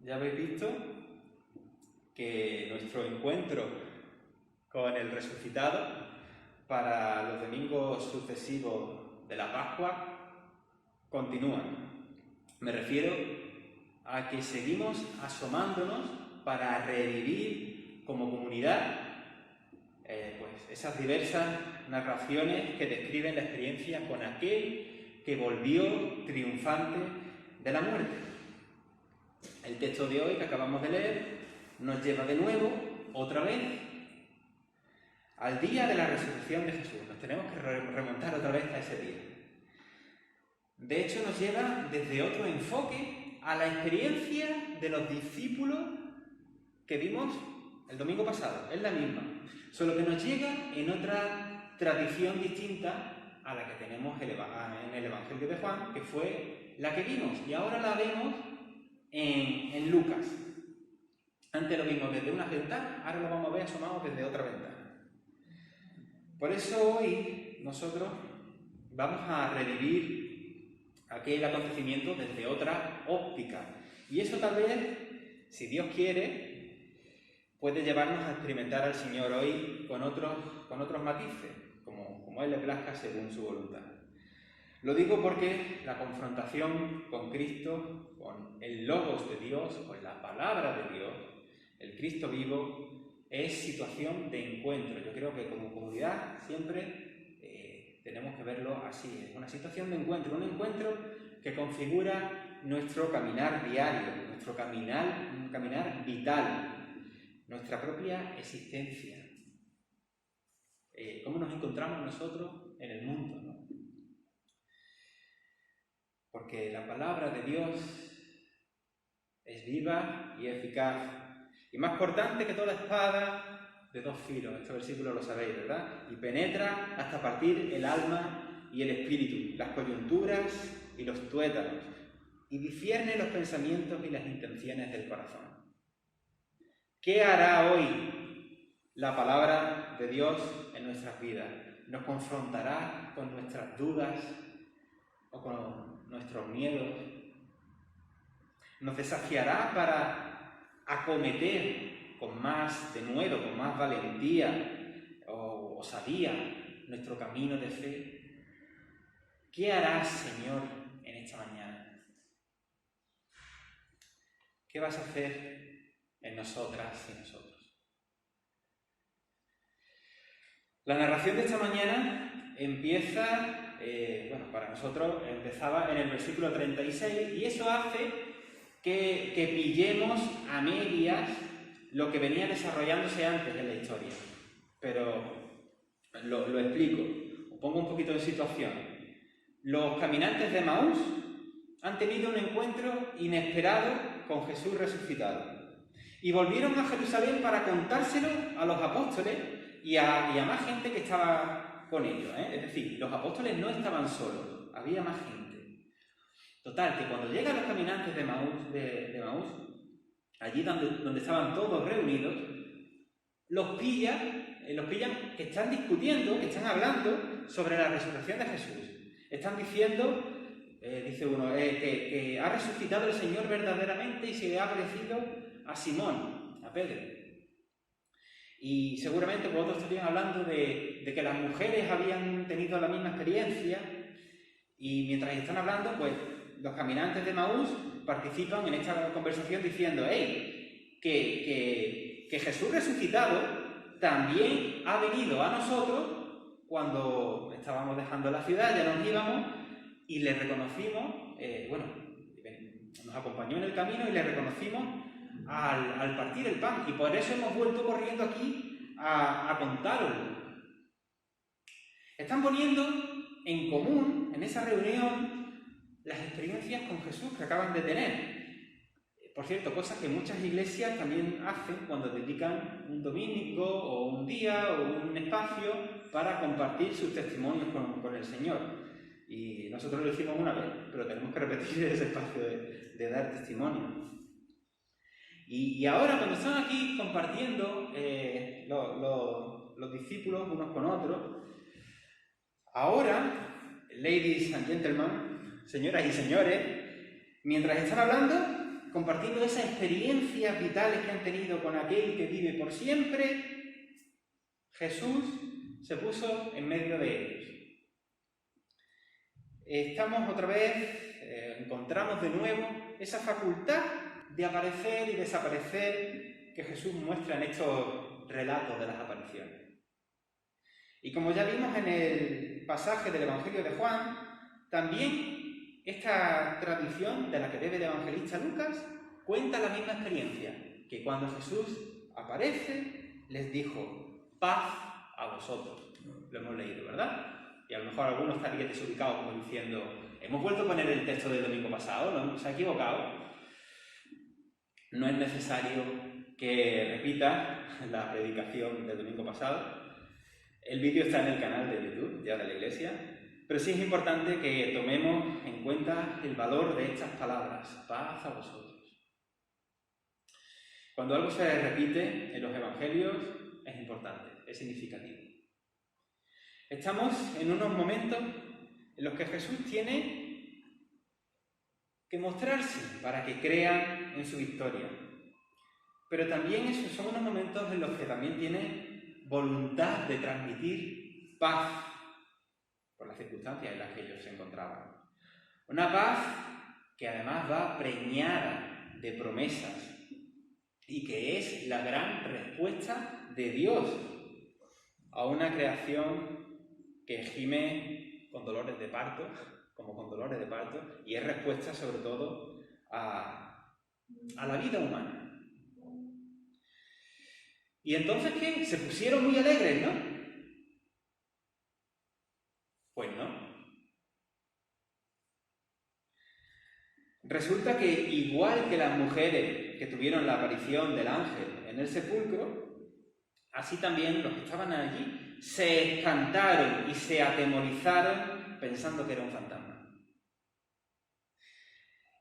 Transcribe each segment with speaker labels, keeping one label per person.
Speaker 1: ya habéis visto que nuestro encuentro con el resucitado para los domingos sucesivos de la Pascua continúa. Me refiero a que seguimos asomándonos para revivir como comunidad pues esas diversas narraciones que describen la experiencia con aquel que volvió triunfante de la muerte. El texto de hoy que acabamos de leer nos lleva de nuevo, otra vez, al día de la resurrección de Jesús. Nos tenemos que remontar otra vez a ese día. De hecho, nos lleva desde otro enfoque a la experiencia de los discípulos que vimos el domingo pasado. Es la misma, solo que nos llega en otra tradición distinta a la que tenemos en el Evangelio de Juan, que fue la que vimos, y ahora la vemos en Lucas. Antes lo vimos desde una ventana, ahora lo vamos a ver asomados desde otra ventana. Por eso hoy nosotros vamos a revivir aquel acontecimiento desde otra óptica. Y eso tal vez, si Dios quiere, puede llevarnos a experimentar al Señor hoy con otros matices, como Él le plazca según su voluntad. Lo digo porque la confrontación con Cristo, con el Logos de Dios, con la palabra de Dios, el Cristo vivo, es situación de encuentro. Yo creo que como comunidad siempre tenemos que verlo así. Es una situación de encuentro, un encuentro que configura nuestro caminar diario, nuestro caminar vital, nuestra propia existencia. ¿Cómo nos encontramos nosotros en el mundo, ¿no? Porque la palabra de Dios es viva y eficaz, y más cortante que toda espada de dos filos. Este versículo lo sabéis, ¿verdad? Y penetra hasta partir el alma y el espíritu, las coyunturas y los tuétanos, y discierne los pensamientos y las intenciones del corazón. ¿Qué hará hoy la palabra de Dios en nuestras vidas? ¿Nos confrontará con nuestras dudas o con nuestros miedos? ¿Nos desafiará para acometer con más denuedo, con más valentía o osadía nuestro camino de fe? ¿Qué harás, Señor, en esta mañana? ¿Qué vas a hacer en nosotras y nosotros? La narración de esta mañana empieza, para nosotros empezaba en el versículo 36, y eso hace que pillemos a medias lo que venía desarrollándose antes en la historia. Pero lo explico, os pongo un poquito en situación. Los caminantes de Emaús han tenido un encuentro inesperado con Jesús resucitado. Y volvieron a Jerusalén para contárselo a los apóstoles y a más gente que estaba con ellos. Es decir, los apóstoles no estaban solos, había más gente. Total, que cuando llegan los caminantes de Emaús, allí donde estaban todos reunidos, los pillan que están discutiendo, que están hablando sobre la resurrección de Jesús. Están diciendo, dice uno, que ha resucitado el Señor verdaderamente y se le ha aparecido a Simón, a Pedro. Y seguramente vosotros estarían hablando de que las mujeres habían tenido la misma experiencia, y mientras están hablando, pues los caminantes de Emaús participan en esta conversación diciendo, que Jesús resucitado también ha venido a nosotros cuando estábamos dejando la ciudad, ya nos íbamos, y le reconocimos, nos acompañó en el camino y le reconocimos al partir el pan, y por eso hemos vuelto corriendo aquí a contároslo. Están poniendo en común, en esa reunión, las experiencias con Jesús que acaban de tener. Por cierto, cosas que muchas iglesias también hacen cuando dedican un domingo o un día o un espacio para compartir sus testimonios con el Señor. Y nosotros lo hicimos una vez, pero tenemos que repetir ese espacio de dar testimonio. Y ahora, cuando están aquí compartiendo los discípulos unos con otros, ahora, ladies and gentlemen, señoras y señores, mientras están hablando, compartiendo esas experiencias vitales que han tenido con aquel que vive por siempre, Jesús se puso en medio de ellos. Estamos otra vez, encontramos de nuevo esa facultad de aparecer y desaparecer que Jesús muestra en estos relatos de las apariciones. Y como ya vimos en el pasaje del Evangelio de Juan, también esta tradición de la que bebe el evangelista Lucas cuenta la misma experiencia, que cuando Jesús aparece, les dijo, paz a vosotros. Lo hemos leído, ¿verdad? Y a lo mejor algunos estarían desubicados como diciendo, hemos vuelto a poner el texto del domingo pasado, ¿no? Se ha equivocado. No es necesario que repita la predicación del domingo pasado. El vídeo está en el canal de YouTube, ya de la Iglesia. Pero sí es importante que tomemos en cuenta el valor de estas palabras, paz a vosotros. Cuando algo se repite en los evangelios, es importante, es significativo. Estamos en unos momentos en los que Jesús tiene que mostrarse para que crean en su victoria. Pero también esos son unos momentos en los que también tiene voluntad de transmitir paz por las circunstancias en las que ellos se encontraban. Una paz que además va preñada de promesas y que es la gran respuesta de Dios a una creación que gime con dolores de parto, como con dolores de parto, y es respuesta sobre todo a la vida humana. ¿Y entonces qué? Se pusieron muy alegres, ¿no? Pues no. Resulta que igual que las mujeres que tuvieron la aparición del ángel en el sepulcro, así también los que estaban allí se espantaron y se atemorizaron pensando que era un fantasma.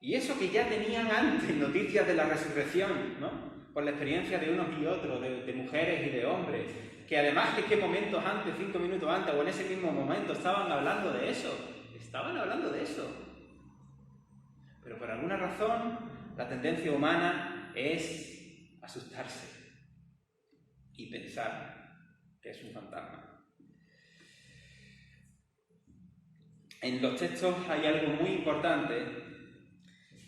Speaker 1: Y eso que ya tenían antes noticias de la resurrección, ¿no? Por la experiencia de unos y otros, de mujeres y de hombres, que además de que momentos antes, 5 minutos antes o en ese mismo momento estaban hablando de eso. Pero por alguna razón, la tendencia humana es asustarse y pensar que es un fantasma. En los textos hay algo muy importante.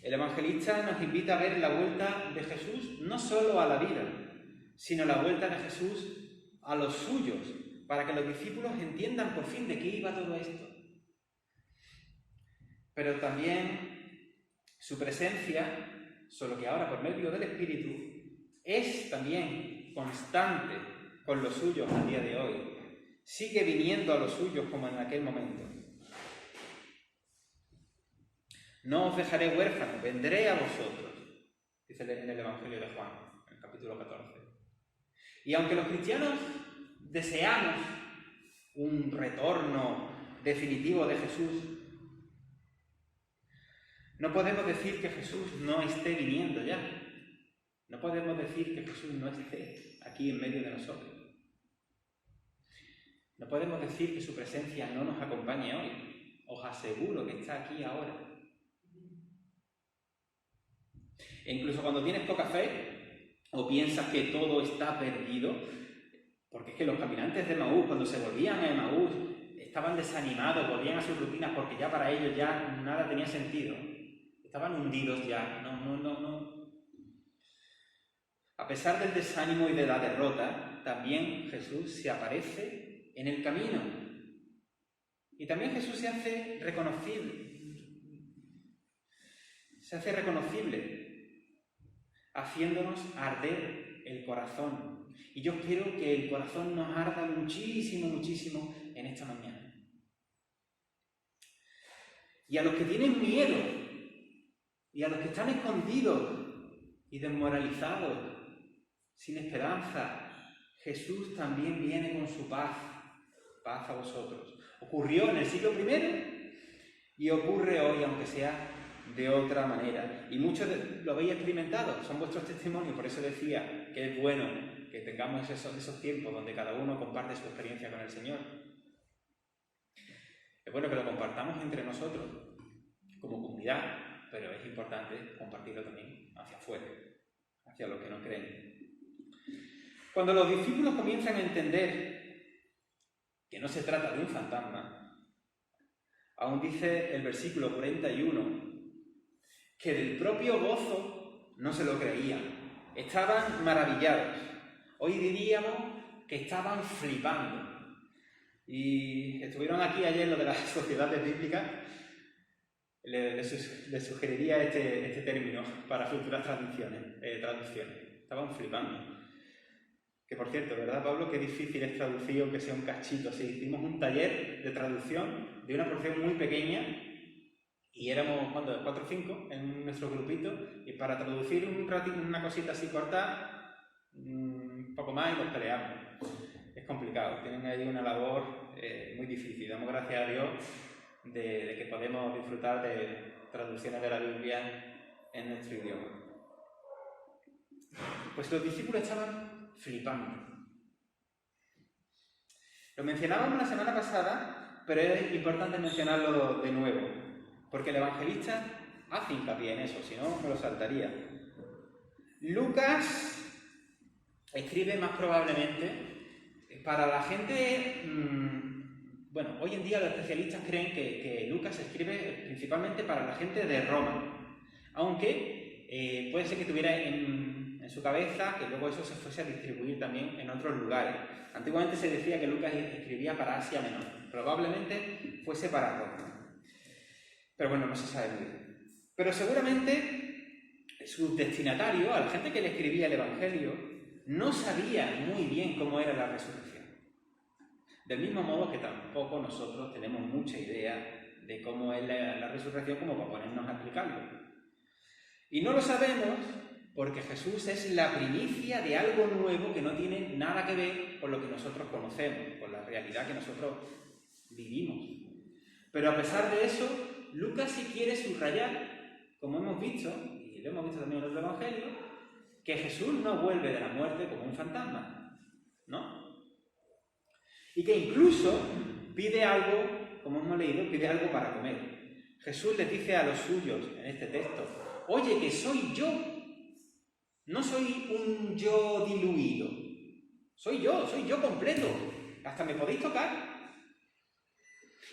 Speaker 1: El evangelista nos invita a ver la vuelta de Jesús no solo a la vida, sino la vuelta de Jesús a los suyos, para que los discípulos entiendan por fin de qué iba todo esto. Pero también su presencia, solo que ahora por medio del Espíritu, es también constante con los suyos al día de hoy. Sigue viniendo a los suyos como en aquel momento. No os dejaré huérfanos, vendré a vosotros, dice en el Evangelio de Juan, en el capítulo 14. Y aunque los cristianos deseamos un retorno definitivo de Jesús, no podemos decir que Jesús no esté viniendo ya. No podemos decir que Jesús no esté aquí en medio de nosotros. No podemos decir que su presencia no nos acompañe hoy. Os aseguro que está aquí ahora. E incluso cuando tienes poca fe o piensas que todo está perdido, porque es que los caminantes de Emaús, cuando se volvían a Emaús, estaban desanimados, volvían a sus rutinas porque ya para ellos ya nada tenía sentido. Estaban hundidos ya. No. A pesar del desánimo y de la derrota, también Jesús se aparece en el camino. Y también Jesús se hace reconocible. Haciéndonos arder el corazón. Y yo quiero que el corazón nos arda muchísimo en esta mañana. Y a los que tienen miedo, y a los que están escondidos y desmoralizados, sin esperanza, Jesús también viene con su paz. Paz a vosotros. Ocurrió en el siglo I y ocurre hoy, aunque sea de otra manera. Y muchos lo habéis experimentado, son vuestros testimonios, por eso decía que es bueno que tengamos esos tiempos donde cada uno comparte su experiencia con el Señor. Es bueno que lo compartamos entre nosotros, como comunidad, pero es importante compartirlo también hacia afuera, hacia los que no creen. Cuando los discípulos comienzan a entender que no se trata de un fantasma, aún dice el versículo 41, que del propio gozo no se lo creían, estaban maravillados. Hoy diríamos que estaban flipando. Y estuvieron aquí ayer los de las sociedades bíblicas, les sugeriría este término para futuras traducciones. Estaban flipando. Que por cierto, ¿verdad, Pablo? Qué difícil es traducir aunque sea un cachito. Sí, hicimos un taller de traducción de una porción muy pequeña y éramos, ¿cuánto? 4 o 5 en nuestro grupito, y para traducir un ratito, una cosita así corta, un poco más y nos peleamos. Es complicado, tienen ahí una labor muy difícil. Damos gracias a Dios de que podemos disfrutar de traducciones de la Biblia en nuestro idioma. Pues los discípulos estaban flipando. Lo mencionábamos la semana pasada, pero es importante mencionarlo de nuevo, porque el evangelista hace hincapié en eso, si no me lo saltaría. Lucas escribe más probablemente para la gente. Bueno, hoy en día los especialistas creen que Lucas escribe principalmente para la gente de Roma, aunque puede ser que tuviera en su cabeza que luego eso se fuese a distribuir también en otros lugares. Antiguamente se decía que Lucas escribía para Asia Menor, probablemente fuese para Roma, pero bueno, no se sabe muy bien. Pero seguramente su destinatario, a la gente que le escribía el Evangelio, no sabía muy bien cómo era la resurrección. Del mismo modo que tampoco nosotros tenemos mucha idea de cómo es la resurrección como para ponernos a explicarlo. Y no lo sabemos porque Jesús es la primicia de algo nuevo que no tiene nada que ver con lo que nosotros conocemos, con la realidad que nosotros vivimos. Pero a pesar de eso, Lucas sí quiere subrayar, como hemos visto, y lo hemos visto también en otro evangelio, que Jesús no vuelve de la muerte como un fantasma, ¿no? Y que incluso pide algo, como hemos leído, pide algo para comer. Jesús les dice a los suyos en este texto: oye, que soy yo, no soy un yo diluido, soy yo completo, hasta me podéis tocar.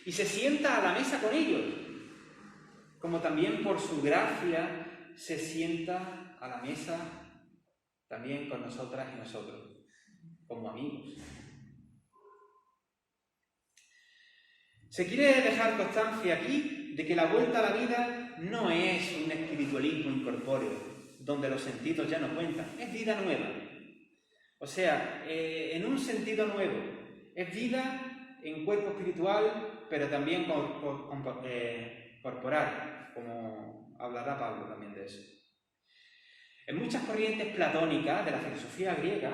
Speaker 1: Y se sienta a la mesa con ellos, como también por su gracia se sienta a la mesa también con nosotras y nosotros, como amigos. Se quiere dejar constancia aquí de que la vuelta a la vida no es un espiritualismo incorpóreo, donde los sentidos ya no cuentan, es vida nueva. O sea, en un sentido nuevo, es vida en cuerpo espiritual, pero también corporal, como hablará Pablo también de eso. En muchas corrientes platónicas de la filosofía griega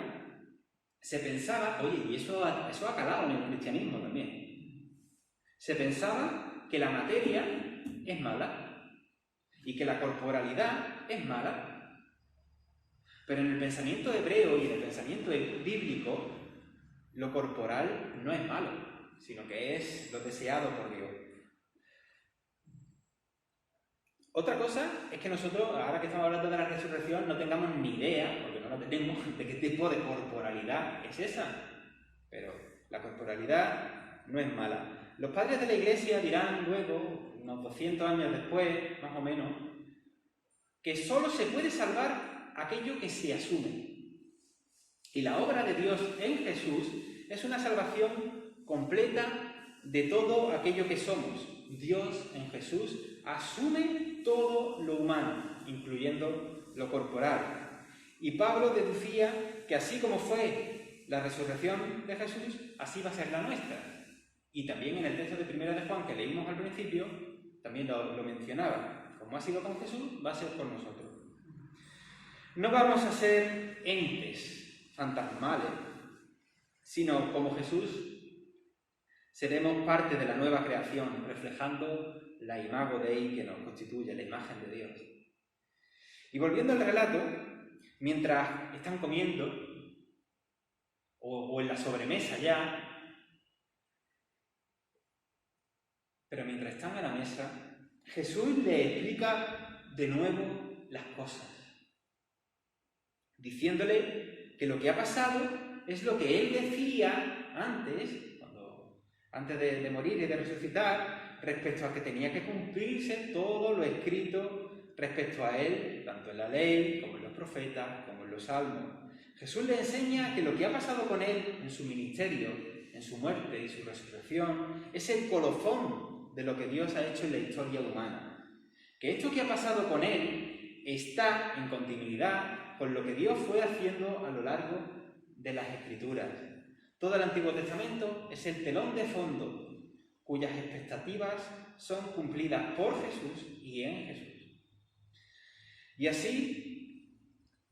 Speaker 1: se pensaba, oye, y eso ha calado en el cristianismo también, se pensaba que la materia es mala y que la corporalidad es mala. Pero en el pensamiento hebreo y en el pensamiento bíblico, lo corporal no es malo, sino que es lo deseado por Dios. Otra cosa es que nosotros, ahora que estamos hablando de la resurrección, no tengamos ni idea, porque no la tenemos, de qué tipo de corporalidad es esa. Pero la corporalidad no es mala. Los padres de la Iglesia dirán luego, unos 200 años después, más o menos, que solo se puede salvar aquello que se asume. Y la obra de Dios en Jesús es una salvación completa de todo aquello que somos. Dios en Jesús asume todo lo humano, incluyendo lo corporal. Y Pablo deducía que así como fue la resurrección de Jesús, así va a ser la nuestra. Y también en el texto de 1 de Juan que leímos al principio, también lo mencionaba. Como ha sido con Jesús, va a ser con nosotros. No vamos a ser entes fantasmales, sino como Jesús seremos parte de la nueva creación, reflejando la imago Dei que nos constituye, la imagen de Dios. Y volviendo al relato, mientras están comiendo, o en la sobremesa ya, pero mientras están a la mesa, Jesús le explica de nuevo las cosas, diciéndole que lo que ha pasado es lo que él decía antes de morir y de resucitar, respecto a que tenía que cumplirse todo lo escrito respecto a él, tanto en la ley, como en los profetas, como en los salmos. Jesús le enseña que lo que ha pasado con él en su ministerio, en su muerte y su resurrección, es el colofón de lo que Dios ha hecho en la historia humana. Que esto que ha pasado con él está en continuidad con lo que Dios fue haciendo a lo largo de las Escrituras. Todo el Antiguo Testamento es el telón de fondo, cuyas expectativas son cumplidas por Jesús y en Jesús. Y así,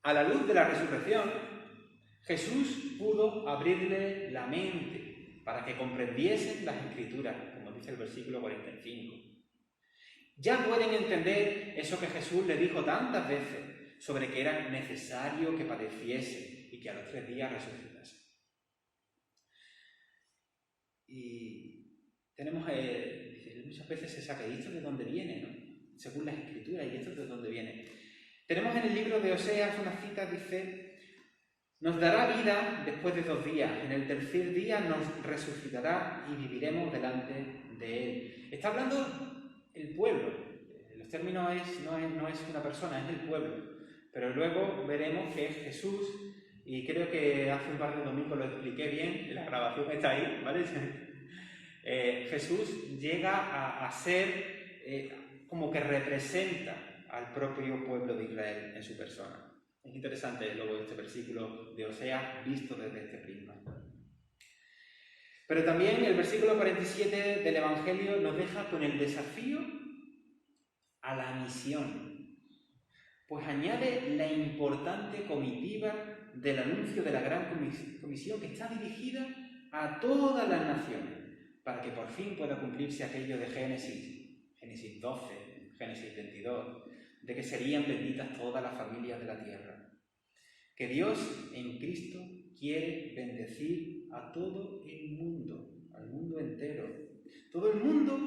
Speaker 1: a la luz de la resurrección, Jesús pudo abrirle la mente para que comprendiesen las Escrituras, como dice el versículo 45. Ya pueden entender eso que Jesús le dijo tantas veces sobre que era necesario que padeciese y que a los 3 días resucitase. Y tenemos, muchas veces se saca, ¿y esto de dónde viene? ¿No? Según las Escrituras, ¿y esto de dónde viene? Tenemos en el libro de Oseas una cita, dice: nos dará vida después de 2 días, en el 3er día nos resucitará y viviremos delante de él. Está hablando el pueblo. Los términos no es una persona, es el pueblo. Pero luego veremos que es Jesús, y creo que hace un par de domingos lo expliqué bien, la grabación está ahí, ¿vale? Jesús llega a ser como que representa al propio pueblo de Israel en su persona. Es interesante luego este versículo de Oseas visto desde este prisma. Pero también el versículo 47 del Evangelio nos deja con el desafío a la misión, pues añade la importante comitiva del anuncio de la gran comisión que está dirigida a todas las naciones, para que por fin pueda cumplirse aquello de Génesis 12, Génesis 22, de que serían benditas todas las familias de la tierra. Que Dios en Cristo quiere bendecir a todo el mundo, al mundo entero. Todo el mundo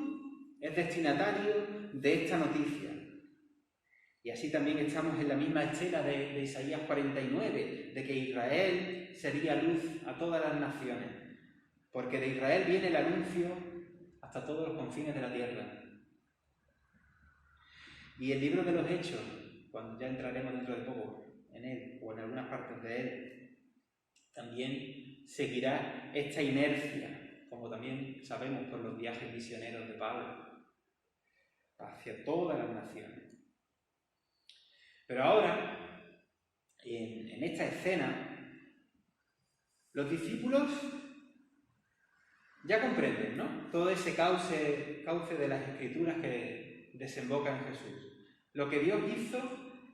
Speaker 1: es destinatario de esta noticia. Y así también estamos en la misma estela de Isaías 49, de que Israel sería luz a todas las naciones, porque de Israel viene el anuncio hasta todos los confines de la tierra. Y el libro de los Hechos, cuando ya entraremos dentro de poco en él, o en algunas partes de él, también seguirá esta inercia, como también sabemos por los viajes misioneros de Pablo, hacia todas las naciones. Pero ahora, en esta escena, los discípulos ya comprenden, ¿no?, todo ese cauce de las Escrituras que desemboca en Jesús. Lo que Dios hizo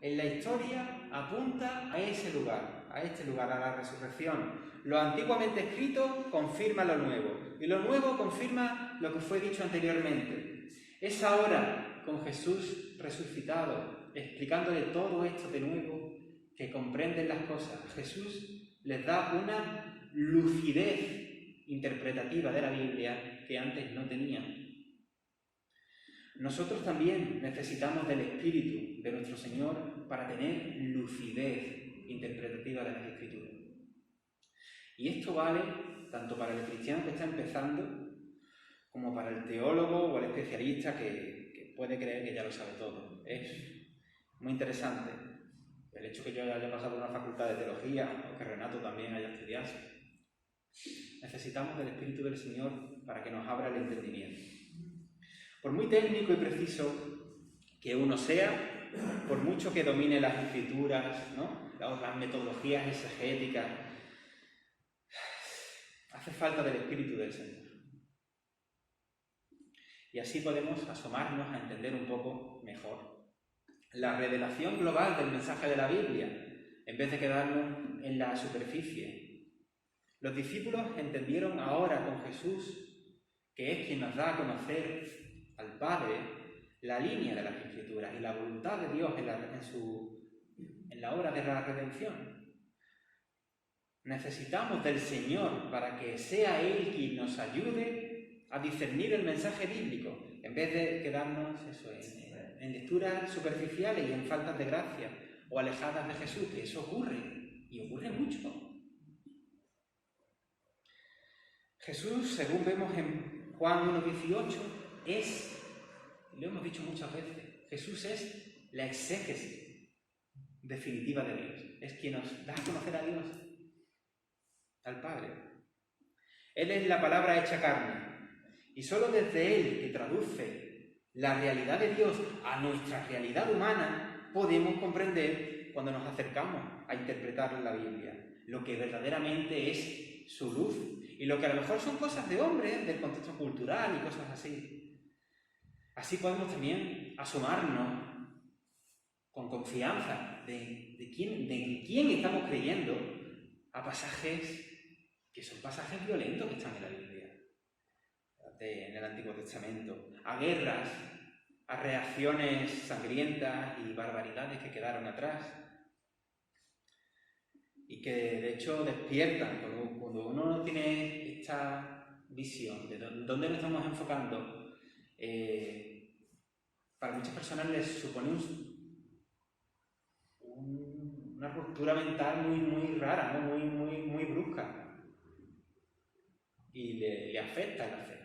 Speaker 1: en la historia apunta a ese lugar, a la resurrección. Lo antiguamente escrito confirma lo nuevo, y lo nuevo confirma lo que fue dicho anteriormente. Es ahora, con Jesús resucitado, explicándole todo esto de nuevo, que comprenden las cosas. Jesús les da una lucidez interpretativa de la Biblia que antes no tenían. Nosotros también necesitamos del Espíritu de nuestro Señor para tener lucidez interpretativa de las Escrituras. Y esto vale tanto para el cristiano que está empezando, como para el teólogo o el especialista que puede creer que ya lo sabe todo. Es muy interesante el hecho que yo haya pasado por una facultad de teología, o que Renato también haya estudiado. Necesitamos del Espíritu del Señor para que nos abra el entendimiento. Por muy técnico y preciso que uno sea, por mucho que domine las Escrituras, ¿no?, las metodologías exegéticas, hace falta del Espíritu del Señor. Y así podemos asomarnos a entender un poco mejor la revelación global del mensaje de la Biblia, en vez de quedarnos en la superficie. Los discípulos entendieron ahora con Jesús, que es quien nos da a conocer al Padre, la línea de las Escrituras y la voluntad de Dios en la obra de la redención. Necesitamos del Señor para que sea Él quien nos ayude a discernir el mensaje bíblico, en vez de quedarnos en lecturas superficiales y en faltas de gracia o alejadas de Jesús, que eso ocurre, y ocurre mucho. Jesús, según vemos en Juan 1,18, lo hemos dicho muchas veces, Jesús es la exégesis definitiva de Dios. Es quien nos da a conocer a Dios, al Padre. Él es la palabra hecha carne. Y solo desde Él, que traduce la realidad de Dios a nuestra realidad humana, podemos comprender cuando nos acercamos a interpretar la Biblia, lo que verdaderamente es su luz. Y lo que a lo mejor son cosas de hombres, del contexto cultural y cosas así. Así podemos también asomarnos con confianza de quién estamos creyendo a pasajes que son pasajes violentos que están en la Biblia, en el Antiguo Testamento, a guerras, a reacciones sangrientas y barbaridades que quedaron atrás y que de hecho despiertan cuando uno tiene esta visión de dónde nos estamos enfocando. Para muchas personas les supone una ruptura mental muy rara, ¿no? muy brusca, y le afecta la fe.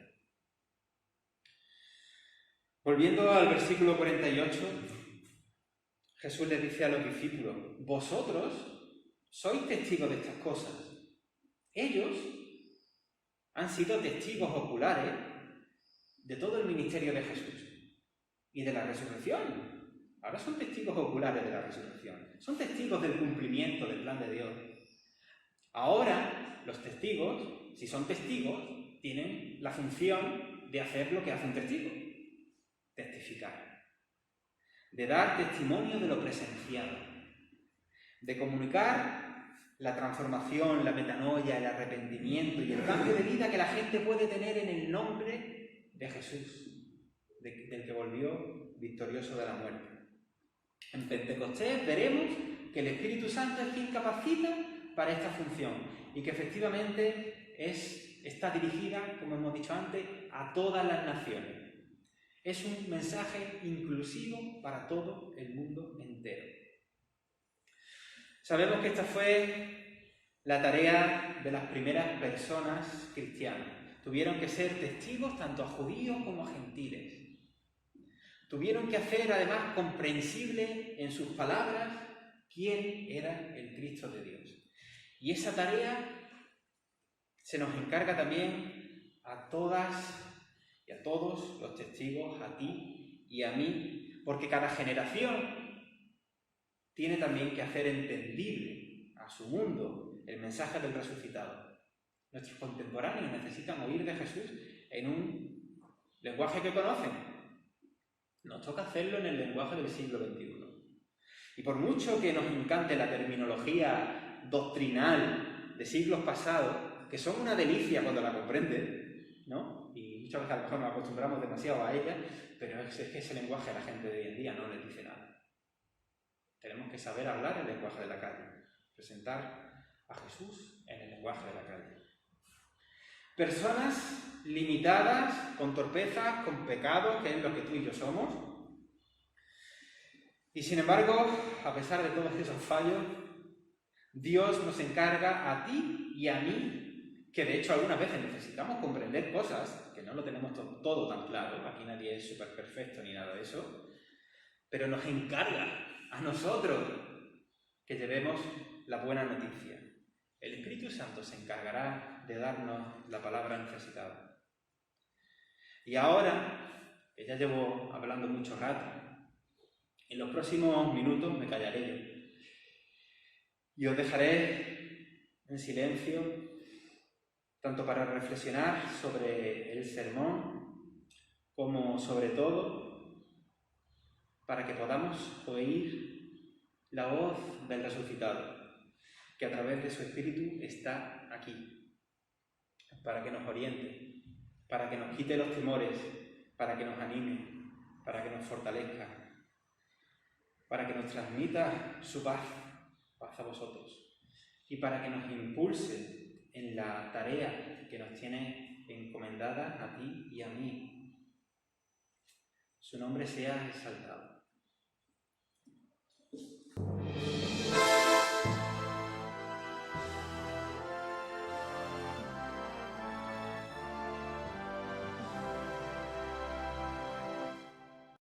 Speaker 1: Volviendo al versículo 48, Jesús les dice a los discípulos: vosotros sois testigos de estas cosas. Ellos han sido testigos oculares de todo el ministerio de Jesús y de la resurrección. Ahora son testigos oculares de la resurrección. Son testigos del cumplimiento del plan de Dios. Ahora, los testigos, si son testigos, tienen la función de hacer lo que hace un testigo: testificar, de dar testimonio de lo presenciado, de comunicar la transformación, la metanoia, el arrepentimiento y el cambio de vida que la gente puede tener en el nombre de Jesús, del que volvió victorioso de la muerte. En Pentecostés veremos que el Espíritu Santo es quien capacita para esta función y que efectivamente está dirigida, como hemos dicho antes, a todas las naciones. Es un mensaje inclusivo para todo el mundo entero. Sabemos que esta fue la tarea de las primeras personas cristianas. Tuvieron que ser testigos tanto a judíos como a gentiles. Tuvieron que hacer además comprensible en sus palabras quién era el Cristo de Dios. Y esa tarea se nos encarga también a todas y a todos los testigos, a ti y a mí, porque cada generación tiene también que hacer entendible a su mundo el mensaje del resucitado. Nuestros contemporáneos necesitan oír de Jesús en un lenguaje que conocen. Nos toca hacerlo en el lenguaje del siglo XXI. Y por mucho que nos encante la terminología doctrinal de siglos pasados, que son una delicia cuando la comprendes, ¿no? Y muchas veces a lo mejor nos acostumbramos demasiado a ella, pero es que ese lenguaje a la gente de hoy en día no les dice nada. Tenemos que saber hablar el lenguaje de la calle, presentar a Jesús en el lenguaje de la calle. Personas limitadas, con torpezas, con pecados, que es lo que tú y yo somos. Y sin embargo, a pesar de todos esos fallos, Dios nos encarga a ti y a mí, que de hecho algunas veces necesitamos comprender cosas, que no lo tenemos todo tan claro, aquí nadie es súper perfecto ni nada de eso, pero nos encarga a nosotros que llevemos la buena noticia. El Espíritu Santo se encargará de darnos la palabra necesitada. Y ahora, que ya llevo hablando mucho rato, en los próximos minutos me callaré yo. Y os dejaré en silencio, tanto para reflexionar sobre el sermón, como sobre todo para que podamos oír la voz del resucitado, que a través de su Espíritu está aquí, para que nos oriente, para que nos quite los temores, para que nos anime, para que nos fortalezca, para que nos transmita su paz a vosotros, y para que nos impulse en la tarea que nos tiene encomendada a ti y a mí. su nombre sea exaltado.